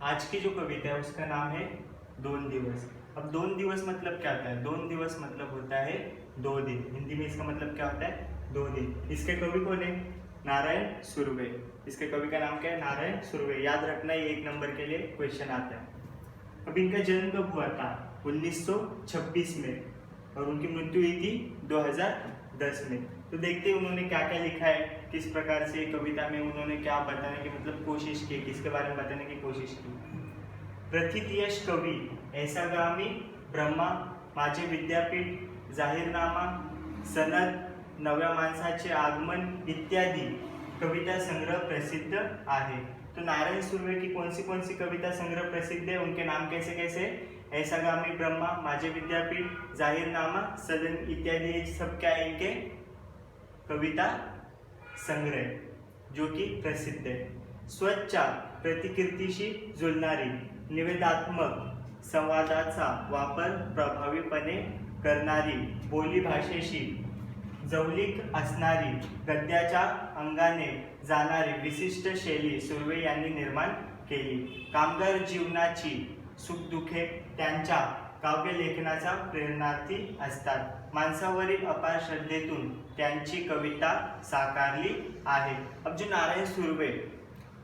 आज की जो कविता है उसका नाम है दोन दिवस। अब दोन दिवस मतलब क्या होता है? दोन दिवस मतलब होता है 2 दिन। हिंदी में इसका मतलब क्या होता है? 2 दिन। इसके कवि कौन है? नारायण सुर्वे। इसके कवि का नाम क्या है? नारायण सुर्वे। याद रखना, ये 1 नंबर के लिए क्वेश्चन आता है। अब इनका जन्म कब हुआ था? 1926 में, और उनकी मृत्यु हुई थी 2010 में। तो देखते हैं उन्होंने क्या क्या लिखा है, किस प्रकार से कविता में उन्होंने क्या बताने की मतलब कोशिश की, किसके बारे में बताने की कोशिश की। प्रथितयश कवी, ऐसागामी ब्रह्मा, माझे विद्यापीठ, जाहीरनामा, सनद, नव्या माणसाचे आगमन इत्यादी कविता संग्रह प्रसिद्ध आहे। तो नारायण सुर्वे की कौन सी कविता संग्रह प्रसिद्ध है, उनके नाम कैसे कैसे? ऐसागामी ब्रह्मा, माझे विद्यापीठ, जाहीरनामा, सदन इत्यादि, ये सब क्या है? इनके कविता संग्रह जो कि प्रसिद्ध है। स्वच्छ प्रतिकृतीशी जुळणारी, निवेदात्मक संवादाचा वापर प्रभावीपणे करणारी, बोली भाषेशी जवळीक असणारी, गद्याच्या अंगाने जाणारी विशिष्ट शैली सुर्वे यांनी निर्माण केली। कामगार जीवनाची सुखदुःखे त्यांच्या काव्य लेखनाचा प्रेरणार्थी असतात। माणसावरील अपार श्रद्धेतून त्यांची कविता साकारली आहे। अब जो नारायण सुर्वे,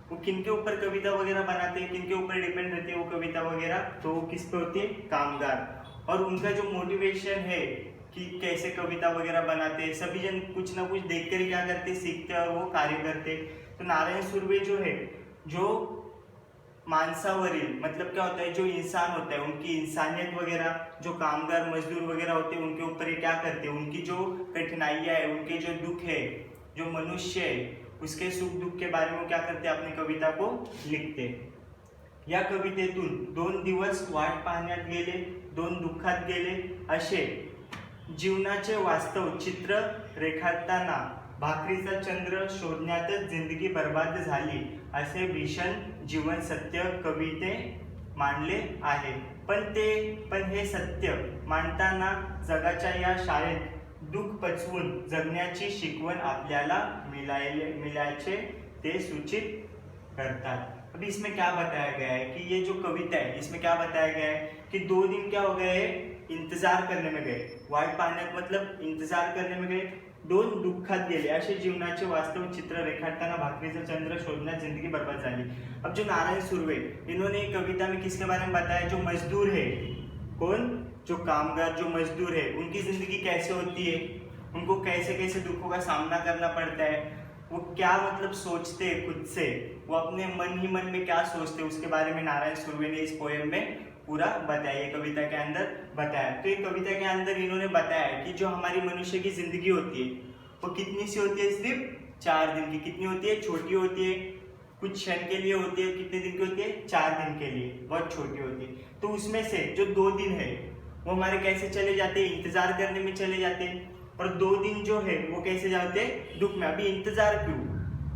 वो किनके ऊपर कविता वगैरह बनाते हैं, किनके ऊपर डिपेंड रहते हैं वो कविता वगैरह? तो किस पे होती है? कामगार। और उनका जो मोटिवेशन है कि कैसे कविता वगैरह बनाते हैं, सभी जन कुछ ना कुछ देखकर ही क्या करते, सीखते और वो कार्य करते। तो नारायण सुर्वे जो है, जो मानसावरील मतलब क्या होता है, जो इंसान होता है उनकी इंसानियत वगैरह, जो कामगार मजदूर वगैरह होते हैं उनके ऊपर ये क्या करते हैं, उनकी जो कठिनाइयाँ है, उनके जो दुख है, जो मनुष्य है उसके सुख दुख के बारे में क्या करते हैं, अपनी कविता को लिखते। या कवितेतून 2 दिवस वाट पाहण्यात गेले, 2 दुःखात गेले असे जीवनाचे वास्तव चित्र रेखाटताना भाकरीचा चंद्र शोधण्यातच जिंदगी बर्बाद झाली असे भीषण जीवन सत्य कविते मांडले आहे। पण हे सत्य मांडताना जगाच्या या शाळेत दुःख पचवून जगण्याची शिकवण आपल्याला मिळायचे ते सूचित करतात। अभी इसमें क्या बताया गया है कि ये जो कविता है इसमें क्या बताया गया है कि 2 दिन क्या हो गए, इंतजार करने में गए। वाट पाहण्यात मतलब इंतजार करने में गए, 2 दुःखात गेले असे जीवनाचे वास्तव चित्र रेखाटताना भाकरीचा चंद्र शोधण्यात जिंदगी बर्बाद झाली। अब जो नारायण सुर्वे, इन्होंने कविता में किसके बारे में बताया? जो मजदूर है, कौन? जो कामगार, जो मजदूर है, उनकी जिंदगी कैसे होती है, उनको कैसे कैसे दुखों का सामना करना पड़ता है, वो क्या मतलब सोचते हैं खुद से, वो अपने मन ही मन में क्या सोचते हैं, उसके बारे में नारायण सुर्वे ने इस पोएम में पूरा बताया, ये कविता के अंदर बताया। तो ये कविता के अंदर इन्होंने बताया कि जो हमारी मनुष्य की जिंदगी होती है वो कितनी सी होती है? सिर्फ 4 दिन की। कितनी होती है? छोटी होती है, कुछ क्षण के लिए होती है। कितने दिन की होती है? 4 दिन के लिए, बहुत छोटी होती है। तो उसमें से जो 2 दिन है वो हमारे कैसे चले जाते हैं? इंतजार करने में चले जाते हैं। और 2 दिन जो है वो कैसे जाते हैं? दुख में। अभी इंतजार क्यों?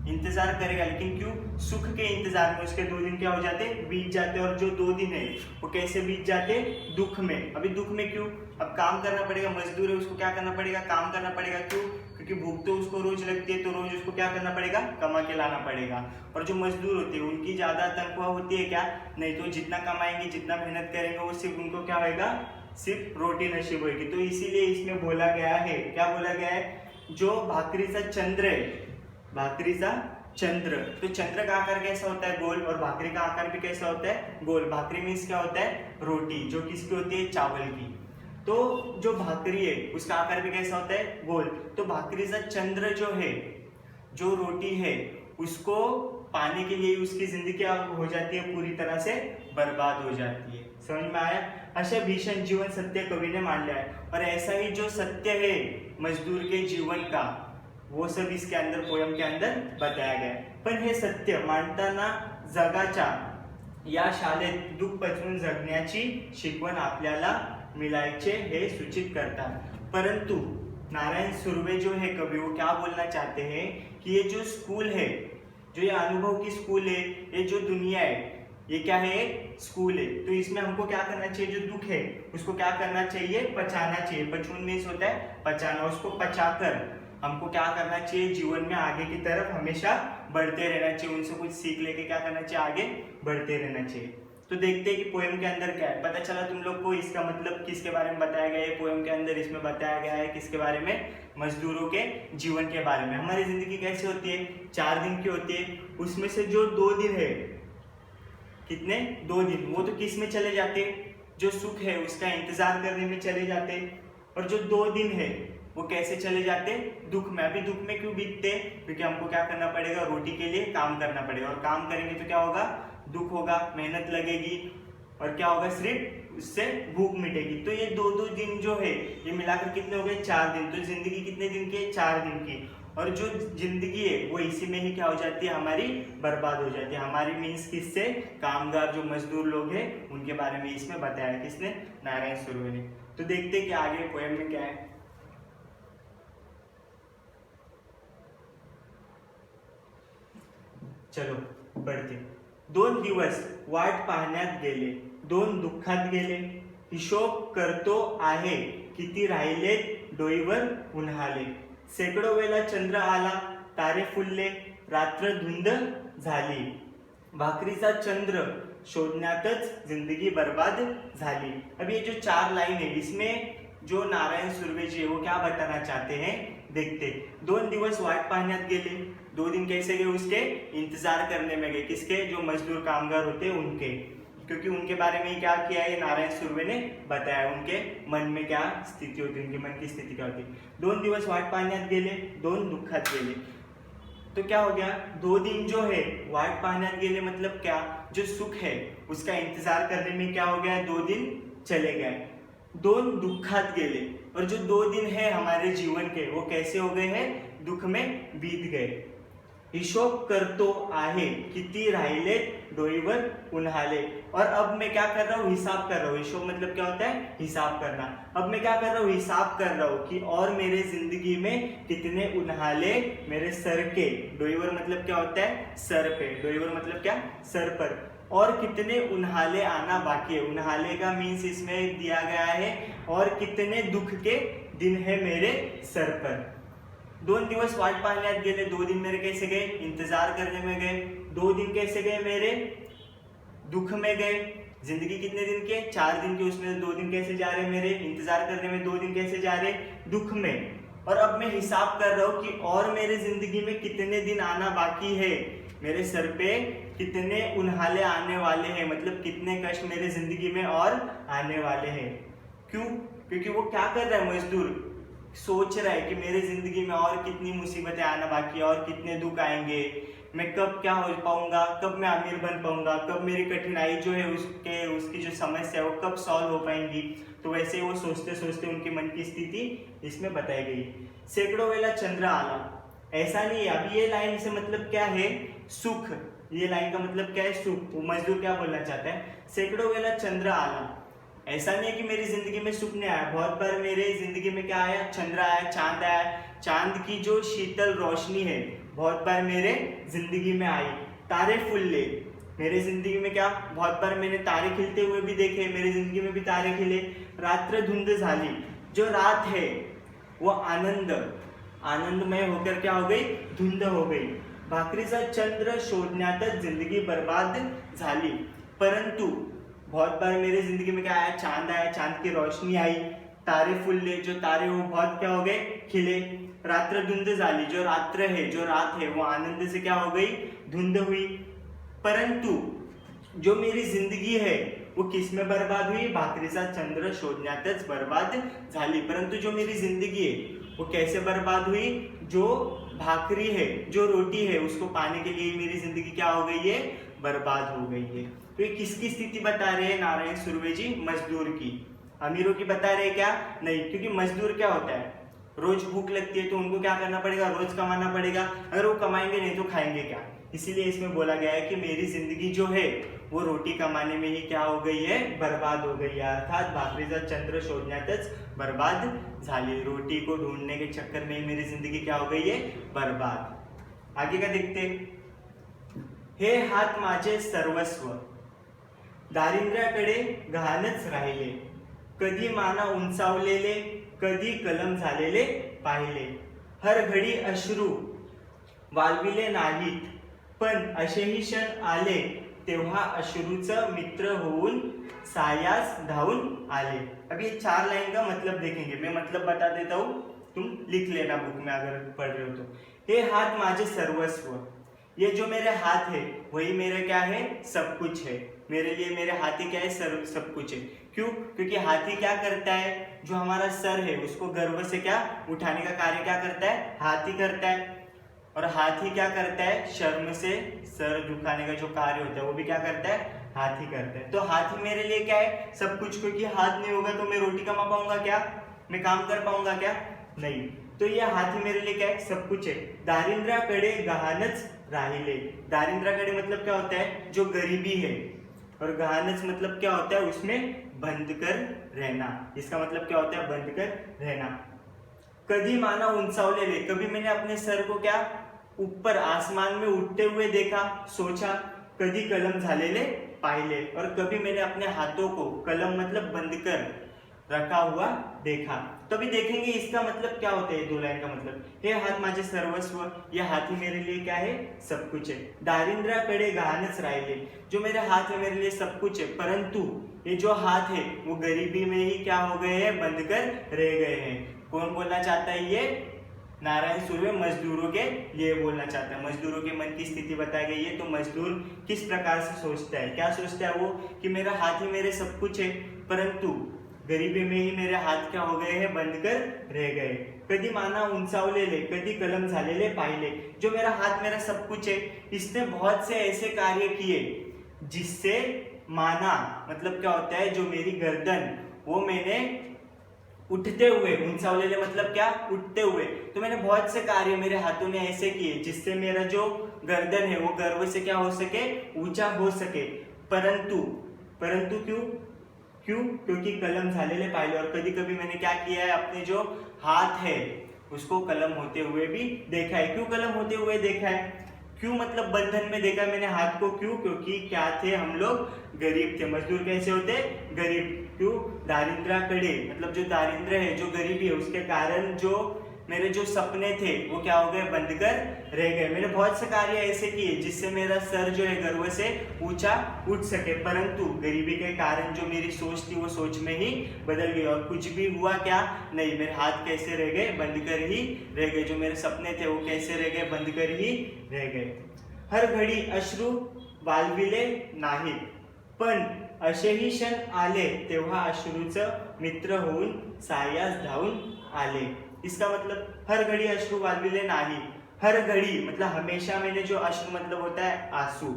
इंतजार करेगा, लेकिन क्यों? सुख के इंतजार में उसके 2 दिन क्या हो जाते? बीत जाते। और जो 2 दिन है वो कैसे बीत जाते? दुख में। अभी दुख में क्यों? अब काम करना पड़ेगा, मजदूर है उसको क्या करना पड़ेगा? काम करना पड़ेगा। क्यों? क्योंकि भूख तो उसको रोज लगती है, तो रोज उसको क्या करना पड़ेगा? कमा के लाना पड़ेगा। और जो मजदूर होते हैं उनकी ज्यादा तनख्वाह होती है क्या? नहीं। तो जितना कमाएंगे, जितना मेहनत करेंगे, वो सिर्फ उनको क्या होगा? सिर्फ रोटी नसीब होगी। तो इसीलिए इसमें बोला गया है, क्या बोला गया है? जो भाकरीचा चंद्र है, भाकरीचा चंद्र, तो चंद्र का आकार कैसा होता है? गोल। और भाकरी का आकार भी कैसा होता है? गोल। भाकरी मीन्स क्या होता है? रोटी, जो किसकी होती है? चावल की। तो जो भाकरी है उसका आकार भी कैसा होता है? गोल। तो भाकरीचा चंद्र जो है, जो रोटी है, उसको पाने के लिए उसकी जिंदगी क्या हो जाती है? पूरी तरह से बर्बाद हो जाती है। समझ में आया? ऐसा भीषण जीवन सत्य कवि ने मान लिया है। और ऐसा ही जो सत्य है मजदूर के जीवन का, वो सब इसके अंदर पोयम के अंदर बताया गया है। पण हे सत्य मांडताना जगाच्या या शाळेत दुःख पचवून जगण्याची शिकवण आपल्याला मिळायचे हे सूचित करतात। परंतु नारायण सुर्वे जो है कवि, वो क्या बोलना चाहते हैं कि ये जो स्कूल है, जो ये अनुभव की स्कूल है, ये जो दुनिया है, ये क्या है? स्कूल है। तो इसमें हमको क्या करना चाहिए? जो दुख है उसको क्या करना चाहिए? पचाना चाहिए। पचून मीन्स होता है पचाना। उसको पचाकर हमको क्या करना चाहिए? जीवन में आगे की तरफ हमेशा बढ़ते रहना चाहिए, उनसे कुछ सीख लेके क्या करना चाहिए, आगे बढ़ते रहना चाहिए। तो देखते हैं कि पोएम के अंदर क्या है। पता चला तुम लोग को इसका मतलब किसके बारे में बताया गया है पोएम के अंदर। इसमें बताया गया है किसके बारे में, मजदूरों के जीवन के बारे में। हमारी जिंदगी कैसी होती है, 4 दिन की होती है। उसमें से जो 2 दिन है, कितने, 2 दिन, वो तो किस में चले जाते, जो सुख है उसका इंतजार करने में चले जाते। और जो 2 दिन है वो कैसे चले जाते, दुख में। अभी दुख में क्यों बीतते, क्योंकि हमको क्या करना पड़ेगा, रोटी के लिए काम करना पड़ेगा। और काम करेंगे तो क्या होगा, दुख होगा, मेहनत लगेगी, और क्या होगा, सिर्फ उससे भूख मिटेगी। तो ये 2-2 दिन जो है ये मिलाकर कितने हो गए, 4 दिन। तो जिंदगी कितने दिन की है, 4 दिन की। और जो जिंदगी है वो इसी में ही क्या हो जाती है, हमारी बर्बाद हो जाती है। हमारी मीन्स किससे, कामगार जो मजदूर लोग हैं उनके बारे में इसमें बताया है। किसने, नारायण सुर्वे ने। तो देखते हैं कि आगे पोएम में क्या है। चलो बढ़ते। 2 दिवस वाट पाहण्यात गेले, 2 दुःखात गेले, हिशोब करतो आहे किती राहिलेत डोईवर उन्हाळे, शेकडो वेळा चंद्र आला, तारे फुलले, रात्र धुंद झाली, भाकरीचा चंद्र शोधण्यातच जिंदगी बर्बाद झाली। अब ये जो 4 लाइन है इसमें जो नारायण सुर्वे जी है वो क्या बताना चाहते हैं, देखते। 2 दिवस वाट पाहण्यात गेले, 2 दिन कैसे गए, उसके इंतजार करने में गए। किसके, जो मजदूर कामगार होते हैं उनके, क्योंकि उनके बारे में क्या किया है नारायण सुर्वे ने बताया, उनके मन में क्या स्थिति होती है, उनके मन की स्थिति क्या होती है। 2 दिवस वाट पाहण्यात गेले, 2 दुःखात गेले। तो क्या हो गया, 2 दिन जो है वाट पाहण्यात गेले मतलब क्या, जो सुख है उसका इंतजार करने में क्या हो गया, 2 दिन चले गए। 2 दुःखात गेले, और जो 2 दिन है हमारे जीवन के वो कैसे हो गए हैं, दुख में बीत गए। हिशोब करतो आहे किती राहिले डोईवर उन्हाळे, और अब मैं क्या कर रहा हूँ, हिसाब कर रहा हूँ। हिशोब मतलब क्या होता है, हिसाब करना। अब मैं क्या कर रहा हूँ, हिसाब कर रहा हूँ कि और मेरे जिंदगी में कितने उन्हाळे मेरे सर के, डोईवर मतलब क्या होता है, सर पे, डोईवर मतलब क्या, सर पर, और कितने उन्हाळे आना बाकी है। उन्हाळे का मीन्स इसमें दिया गया है, और कितने दुख के दिन है मेरे सर पर। 2 दिवस वाट पाहण्यात गेले, 2 दिन मेरे कैसे गए, इंतजार करने में गए। 2 दिन कैसे गए मेरे, दुख में गए। जिंदगी कितने दिन के, 4 दिन के, उसमें 2 दिन कैसे जा रहे मेरे, इंतजार करने में 2 दिन कैसे जा रहे, दुख में। और अब मैं हिसाब कर रहा हूँ कि और मेरे जिंदगी में कितने दिन आना बाकी है, मेरे सर पे कितने उन्हाळे आने वाले हैं, मतलब कितने कष्ट मेरे जिंदगी में और आने वाले हैं। क्यों, क्योंकि वो क्या कर रहा है, मजदूर सोच रहा है कि मेरे जिंदगी में और कितनी मुसीबतें आना बाकी है, और कितने दुख आएंगे, मैं कब क्या हो पाऊंगा, कब मैं अमीर बन पाऊंगा, कब मेरी कठिनाई जो है उसकी जो समस्या है वो कब सॉल्व हो पाएंगी। तो वैसे वो सोचते सोचते उनके मन की स्थिति इसमें बताई गई। सैकड़ों वेला चंद्र आला, ऐसा नहीं है। अभी ये लाइन से मतलब क्या है, सुख। ये लाइन का मतलब क्या है, सुख। वो मजदूर क्या बोलना चाहता है, सैकड़ों वेला चंद्र आला, ऐसा नहीं है कि मेरी जिंदगी में सुख नहीं आया। बहुत बार मेरे जिंदगी में क्या आया, चंद्र आया, चांद आया। चांद की जो शीतल रोशनी है बहुत बार मेरे जिंदगी में आई। तारे फुल्ले, मेरे जिंदगी में क्या, बहुत बार मैंने तारे खिलते हुए भी देखे, मेरी जिंदगी में भी तारे खिले। रात्र धुंध झाली, जो रात है वो आनंदमय होकर क्या हो गई, धुंध हो गई। भाकरीचा चंद्र शोधण्यातच जिंदगी बर्बाद झाली, परंतु बहुत बार मेरी जिंदगी में क्या आया, चांद आया, चांद की रोशनी आई। तारे फुल्ले, जो तारे वो बहुत क्या हो गए, खिले। रात्र धुंध झाली, जो रात्र है, जो रात है वो आनंद से क्या हो गई, धुंध हुई। परंतु जो मेरी जिंदगी है वो किस में बर्बाद हुई, भाकरीचा चंद्र शोधण्यातच बर्बाद झाली। परंतु जो मेरी जिंदगी है वो कैसे बर्बाद हुई, जो भाकरी है, जो रोटी है, उसको पाने के लिए मेरी जिंदगी क्या हो गई है, बर्बाद हो गई है। तो ये किसकी स्थिति बता रहे हैं नारायण सुर्वे जी, मजदूर की। अमीरों की बता रहे क्या, नहीं, क्योंकि मजदूर क्या होता है, रोज भूख लगती है तो उनको क्या करना पड़ेगा, रोज कमाना पड़ेगा। अगर वो कमाएंगे नहीं तो खाएंगे क्या। इसीलिए इसमें बोला गया है कि मेरी जिंदगी जो है वो रोटी कमाने में ही क्या हो गई है, बर्बाद हो गई है। अर्थात भाकरीचा चंद्र शोधण्यातच बर्बाद झाली, रोटी को ढूंढने के चक्कर में मेरी जिंदगी क्या हो गई है, बर्बाद। आगे का देखते, हे हात माझे सर्वस्व, दारिद्र्याकडे गहाणच राहिले, कधी माना उंचावलेले, कधी कलम झालेले पाहिले, हर घडी अश्रू वालविले नाहीत, पण असेही क्षण आले तेव्हा अश्रूचं मित्र होऊन सायास धावून आले। अब ये 4 लाइन का मतलब देखेंगे, मैं मतलब बता देता हूँ, तुम लिख लेना बुक में अगर पढ़ रहे हो तो। हे हाथ माझे सर्वस्व, ये जो मेरे हाथ है वही मेरे क्या है, सब कुछ है। मेरे लिए मेरे हाथी क्या है, सब कुछ है। क्यों? क्योंकि हाथी क्या करता है, जो हमारा सर है उसको गर्व से क्या उठाने का कार्य क्या करता है, हाथी करता है। और हाथी क्या करता है, शर्म से सर झुकाने का जो कार्य होता है वो भी क्या करता है, हाथी करता है। तो हाथी मेरे लिए क्या है, सब कुछ। क्योंकि हाथ नहीं होगा तो मैं रोटी कमा पाऊंगा क्या, मैं काम कर पाऊंगा क्या, नहीं। तो ये हाथी मेरे लिए क्या है, सब कुछ है। दारिद्र्याकडे गहाणच राहिले, दारिद्र्याकडे मतलब क्या होता है, जो गरीबी है, और गहाणच मतलब क्या होता है, उसमें बंद कर रहना। इसका मतलब क्या होता है, बंद कर रहना। कधी माना उंचावलेले, कभी मैंने अपने सर को क्या ऊपर आसमान में उठते हुए देखा, सोचा। कधी कलम झालेले पाहिले, और कभी मैंने अपने हाथों को, कलम मतलब बंद कर रखा हुआ देखा। तो अभी देखेंगे इसका मतलब क्या होता है, 2 लाइन का मतलब। हे हाथ माझे सर्वस्व, ये हाथी मेरे लिए क्या है, सब कुछ है। दारिद्र्याकडे गहाणच राहिले, जो मेरे हाथ है मेरे लिए सब कुछ है, परंतु ये जो हाथ है वो गरीबी में ही क्या हो गए हैं, बंद कर रह गए हैं। कौन बोलना चाहता है, ये नारायण सुर्वे मजदूरों के लिए बोलना चाहता है। मजदूरों के मन की स्थिति बताई गई है। तो मजदूर किस प्रकार से सोचता है, क्या सोचता है वो, कि मेरा हाथ ही मेरे सब कुछ है, परंतु गरीबी में ही मेरे हाथ क्या हो गए हैं, बंद कर रह गए। कधी माना उंचावलेले, कधी कलम झालेले पाहिले, जो मेरा हाथ मेरा सब कुछ है, इसने बहुत से ऐसे कार्य किए जिससे माना मतलब क्या होता है, जो मेरी गर्दन वो मैंने उठते हुए, उंचावलेले मतलब क्या, उठते हुए। तो मैंने बहुत से कार्य मेरे हाथों ने ऐसे किए जिससे मेरा जो गर्दन है वो गर्व से क्या हो सके, ऊंचा हो सके। परंतु क्यों? क्योंकि कलम झालेले पाहिले, और कभी कभी मैंने क्या किया है, अपने जो हाथ है उसको कलम होते हुए भी देखा है। क्यों कलम होते हुए देखा है, क्यों मतलब बंधन में देखा मैंने हाथ को। क्यों? क्योंकि क्या थे हम लोग, गरीब थे। मजदूर कैसे होते, गरीब। क्यों? दारिद्र्याकडे मतलब जो दारिद्र्य है, जो गरीबी है, उसके कारण जो मेरे जो सपने थे वो क्या हो गए, बंद कर रह गए। मैंने बहुत से कार्य ऐसे किए जिससे मेरा सर जो है गर्व से ऊंचा उठ सके, परंतु गरीबी के कारण जो मेरी सोच थी वो सोच में ही बदल गई, और कुछ भी हुआ क्या नहीं। मेरे हाथ कैसे रह गए, बंद कर ही रह गए। जो मेरे सपने थे वो कैसे रह गए, बंद कर ही रह गए। हर घडी अश्रू वाळविले नाहीत, पण असेही क्षण आले तेव्हा अश्रूचं मित्र होऊन सायास धावून आले। इसका मतलब हर घड़ी अश्रु वालविले नाही, हर घड़ी मतलब हमेशा मैंने जो अश्रु मतलब होता है आंसू,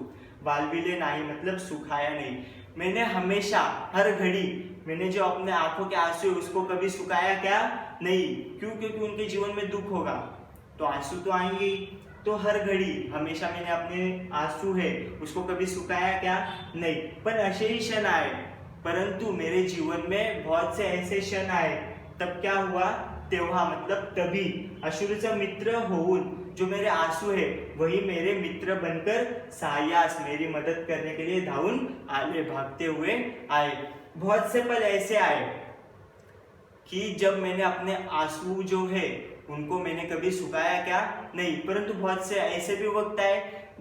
वालविले नाही मतलब सुखाया नहीं। मैंने हमेशा हर घड़ी मैंने जो अपने आंखों के आंसू है उसको कभी सुखाया क्या नहीं। क्यों? क्योंकि उनके जीवन में दुख होगा तो आंसू तो आएंगे ही। तो हर घड़ी हमेशा मैंने अपने आंसू है उसको कभी सुखाया क्या नहीं। पर ऐसे ही क्षण आए, परंतु मेरे जीवन में बहुत से ऐसे क्षण आए, तब क्या हुआ, तेव्हा मतलब तभी अश्रूचा मित्र होऊन, जो मेरे आंसू है वही मेरे मित्र बनकर सायास मेरी मदद करने के लिए धावून आले, भागते हुए आए। बहुत से पल ऐसे आए कि जब मैंने अपने आंसू जो है उनको मैंने कभी सुखाया क्या नहीं, परंतु बहुत से ऐसे भी वक्त आए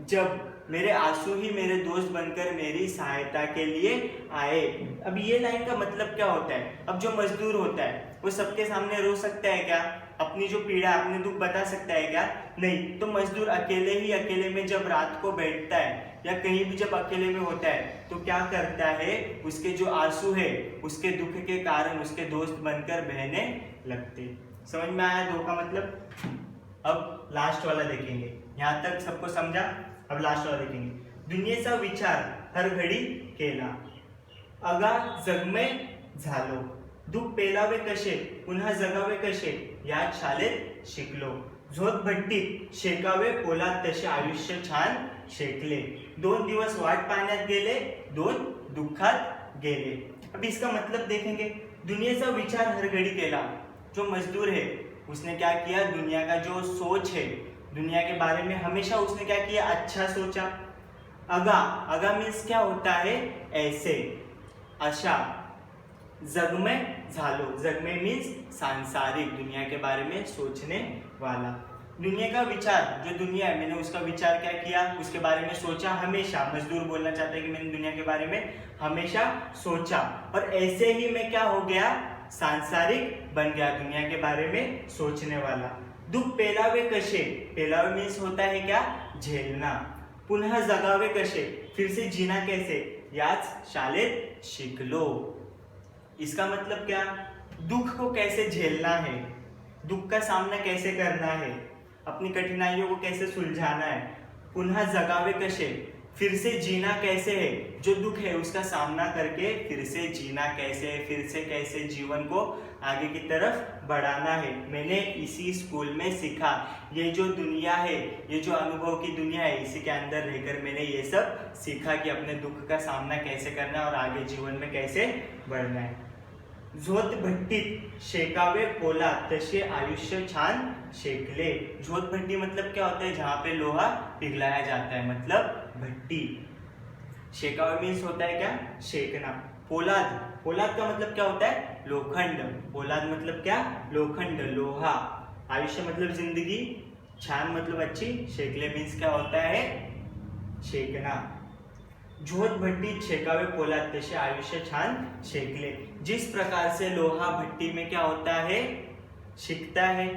जब मेरे आंसू ही मेरे दोस्त बनकर मेरी सहायता के लिए आए। अब ये लाइन का मतलब क्या होता है, अब जो मजदूर होता है वो सबके सामने रो सकता है क्या, अपनी जो पीड़ा अपने दुख बता सकता है क्या, नहीं। तो मजदूर अकेले में जब रात को बैठता है या कहीं भी जब अकेले में होता है तो क्या करता है, उसके जो आंसू है उसके दुख के कारण उसके दोस्त बनकर बहने लगते। समझ में आया दो का मतलब। अब लास्ट वाला देखेंगे, यहाँ तक सबको समझा। अब लास्ट वाला देखेंगे। दुनियेचा विचार हर घडी केला, अगा जगमय झालो, दुःख पेलावे कसे पुन्हा जगावे कसे या शाळेत शिकलो, झोत भट्टीत शेकावे पोलाद तसे आयुष्य छान शेकले, 2 दिवस वाट पाण्यात गेले, 2 दुःखात गेले। अब इसका मतलब देखेंगे। दुनिया विचार हर घड़ी केला, जो मजदूर है उसने क्या किया, दुनिया का जो सोच है दुनिया के बारे में हमेशा उसने क्या किया, अच्छा सोचा। अगा मीन्स क्या होता है, ऐसे, अशा। जगमय झालो, जगमय मीन्स सांसारिक, दुनिया के बारे में सोचने वाला। दुनिया का विचार, जो दुनिया है मैंने उसका विचार क्या किया, उसके बारे में सोचा हमेशा। मजदूर बोलना चाहता है कि मैंने दुनिया के बारे में हमेशा सोचा, और ऐसे ही मैं क्या हो गया, सांसारिक बन गया, दुनिया के बारे में सोचने वाला। दुख पेलावे कशे, पेलावे मीन्स होता है क्या, झेलना। पुनः जगावे कशे, फिर से जीना कैसे, याच शाळेत शिकलो। इसका मतलब क्या, दुख को कैसे झेलना है, दुख का सामना कैसे करना है, अपनी कठिनाइयों को कैसे सुलझाना है। पुनः जगावे कशे, फिर से जीना कैसे है, जो दुख है उसका सामना करके फिर से जीना कैसे है, फिर से कैसे जीवन को आगे की तरफ बढ़ाना है। मैंने इसी स्कूल में सीखा, ये जो दुनिया है, ये जो अनुभव की दुनिया है, इसी के अंदर रहकर मैंने ये सब सीखा कि अपने दुख का सामना कैसे करना है और आगे जीवन में कैसे बढ़ना है। झोत भट्टीत शेकावे पोलाद तसे आयुष्य छान शेकले। झोत भट्टी मतलब क्या होता है, जहाँ पे लोहा पिघलाया जाता है, मतलब भट्टी। शेकावे मीन्स होता है क्या, शेकना। पोलाद, पोलाद का मतलब क्या होता है, लोखंड। पोलाद मतलब क्या, लोखंड, लोहा। आयुष्य मतलब जिंदगी, छान मतलब अच्छी, शेकले मीन्स क्या होता है, शेकना। झोत भट्टी शेकावे पोलाद तसे आयुष्य छान शेकले। जिस प्रकार से लोहा भट्टी में क्या होता है, सिकता है,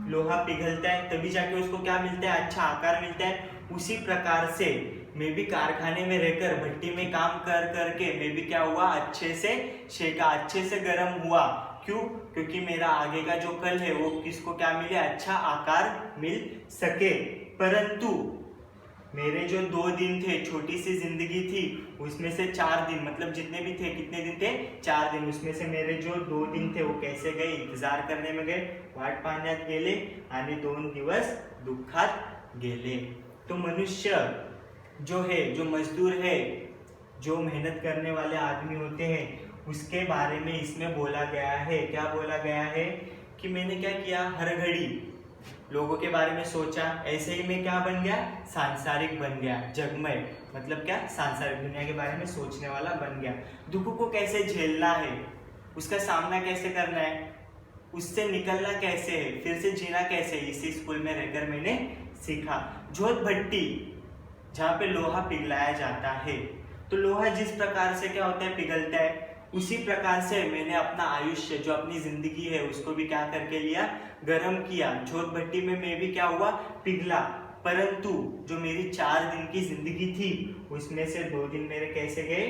लोहा पिघलता है, तभी जाके उसको क्या मिलता है, अच्छा आकार मिलता है। उसी प्रकार से मैं भी कारखाने में रहकर भट्टी में काम कर करके मैं भी क्या हुआ, अच्छे से शेका, अच्छे से गर्म हुआ। क्यों, क्योंकि मेरा आगे का जो कल है वो किसको क्या मिले, अच्छा आकार मिल सके। परंतु मेरे जो 2 दिन थे, छोटी सी जिंदगी थी, उसमें से 4 दिन, मतलब जितने भी थे, कितने दिन थे, 4 दिन, उसमें से मेरे जो 2 दिन थे वो कैसे गए, इंतजार करने में गए, वाट पाहण्यात गेले, आणि 2 दिवस दुःखात गेले। तो मनुष्य जो है, जो मजदूर है, जो मेहनत करने वाले आदमी होते हैं, उसके बारे में इसमें बोला गया है। क्या बोला गया है कि मैंने क्या किया, हर घड़ी लोगों के बारे में सोचा, ऐसे ही मैं क्या बन गया, सांसारिक बन गया, जगमय मतलब क्या, सांसारिक, दुनिया के बारे में सोचने वाला बन गया। दुख को कैसे झेलना है, उसका सामना कैसे करना है, उससे निकलना कैसे है, फिर से जीना कैसे, इसी स्कूल में रहकर मैंने सीखा। झोत भट्टी, जहाँ पे लोहा पिघलाया जाता है, तो लोहा जिस प्रकार से क्या होता है, पिघलता है, उसी प्रकार से मैंने अपना आयुष्य, जो अपनी जिंदगी है, उसको भी क्या करके लिया, गर्म किया। झोत भट्टी में मैं भी क्या हुआ, पिघला। परंतु जो मेरी 4 दिन की जिंदगी थी, उसमें से 2 दिन मेरे कैसे गए,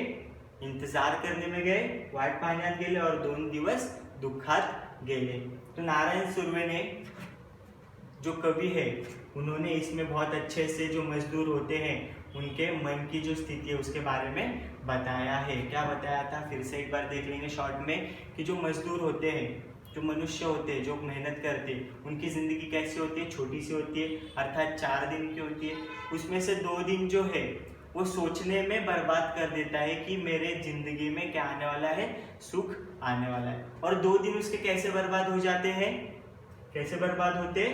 इंतजार करने में गए, वाट पाहण्यात गेले, और 2 दिवस दुःखात गेले। तो नारायण सुर्वे ने, जो कवि है, उन्होंने इसमें बहुत अच्छे से जो मजदूर होते हैं उनके मन की जो स्थिति है उसके बारे में बताया है। क्या बताया था, फिर से एक बार देख लेंगे शॉर्ट में, कि जो मजदूर होते हैं, जो मनुष्य होते हैं, जो मेहनत करते हैं, उनकी जिंदगी कैसी होती है, छोटी सी होती है, अर्थात 4 दिन की होती है। उसमें से 2 दिन जो है वो सोचने में बर्बाद कर देता है कि मेरे जिंदगी में क्या आने वाला है, सुख आने वाला है, और 2 दिन उसके कैसे बर्बाद हो जाते हैं, कैसे बर्बाद होते,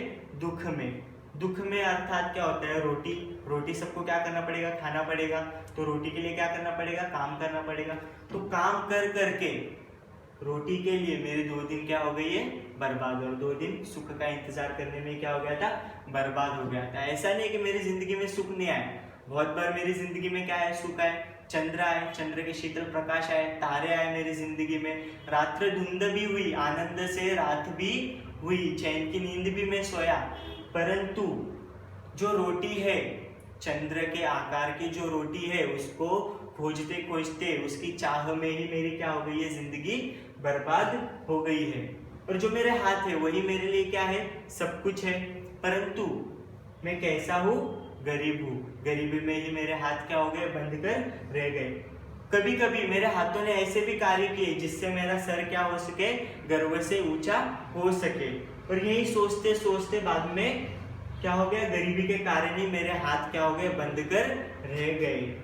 दुख में। दुख में अर्थात क्या होता है, रोटी, रोटी सबको क्या करना पड़ेगा, खाना पड़ेगा, तो रोटी के लिए क्या करना पड़ेगा, काम करना पड़ेगा। तो काम कर करके रोटी के लिए मेरे 2 दिन क्या हो गई है, बर्बाद, और 2 दिन सुख का इंतजार करने में क्या हो गया था, बर्बाद हो गया था। ऐसा नहीं कि मेरी जिंदगी में सुख नहीं आया, बहुत बार मेरी जिंदगी में क्या है, सुख आए, चंद्र आए, चंद्र के शीतल प्रकाश आए, तारे आए मेरी जिंदगी में, रात्र धुंध भी हुई, आनंद से रात भी हुई, चैन की नींद भी मैं सोया। परंतु जो रोटी है, चंद्र के आकार की जो रोटी है, उसको खोजते खोजते उसकी चाह में ही मेरी क्या हो गई है, जिंदगी बर्बाद हो गई है। और जो मेरे हाथ है वही मेरे लिए क्या है, सब कुछ है, परंतु मैं कैसा हूँ, गरीब हूँ, गरीबी में ही मेरे हाथ क्या हो गए, बंध कर रह गए। कभी कभी मेरे हाथों ने ऐसे भी कार्य किए जिससे मेरा सर क्या हो सके, गर्व से ऊंचा हो सके, और यही सोचते सोचते बाद में क्या हो गया, गरीबी के कारण ही मेरे हाथ क्या हो गए, बंद कर रह गए।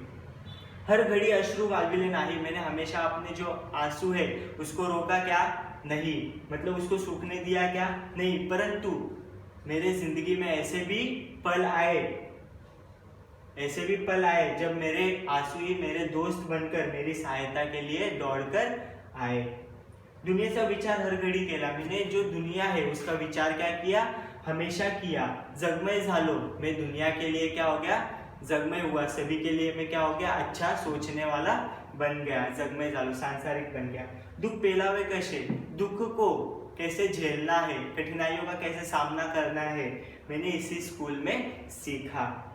हर घड़ी अश्रु वालविले नाही, मैंने हमेशा अपने जो आंसू है उसको रोका क्या, नहीं, मतलब उसको सूखने दिया क्या, नहीं, परंतु मेरे जिंदगी में ऐसे भी पल आए, ऐसे भी पल आए जब मेरे आंसू ही मेरे दोस्त बनकर मेरी सहायता के लिए दौड़कर आए। दुनियेचा विचार हर घड़ी केला, मैंने जो दुनिया है उसका विचार क्या किया, हमेशा किया, जगमय झालो, मैं दुनिया के लिए क्या हो गया, जगमय हुआ, सभी के लिए मैं क्या हो गया, अच्छा सोचने वाला बन गया, जगमय झालो, सांसारिक बन गया। दुख पेलावे कसे, दुख को कैसे झेलना है, कठिनाइयों का कैसे सामना करना है, मैंने इसी स्कूल में सीखा।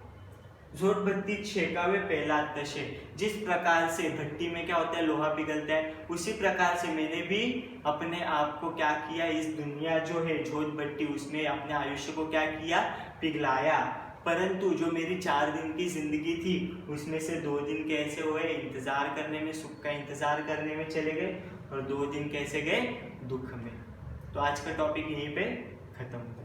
जोट भट्टी छेकावे पहला तशे, जिस प्रकार से भट्टी में क्या होता है, लोहा पिघलता है, उसी प्रकार से मैंने भी अपने आप को क्या किया, इस दुनिया जो है जोत भट्टी, उसमें अपने आयुष्य को क्या किया, पिघलाया। परंतु जो मेरी 4 दिन की जिंदगी थी, उसमें से 2 दिन कैसे हुए, इंतजार करने में, सुख का इंतजार करने में चले गए, और 2 दिन कैसे गए, दुख में। तो आज का टॉपिक यहीं पे खत्म हुआ।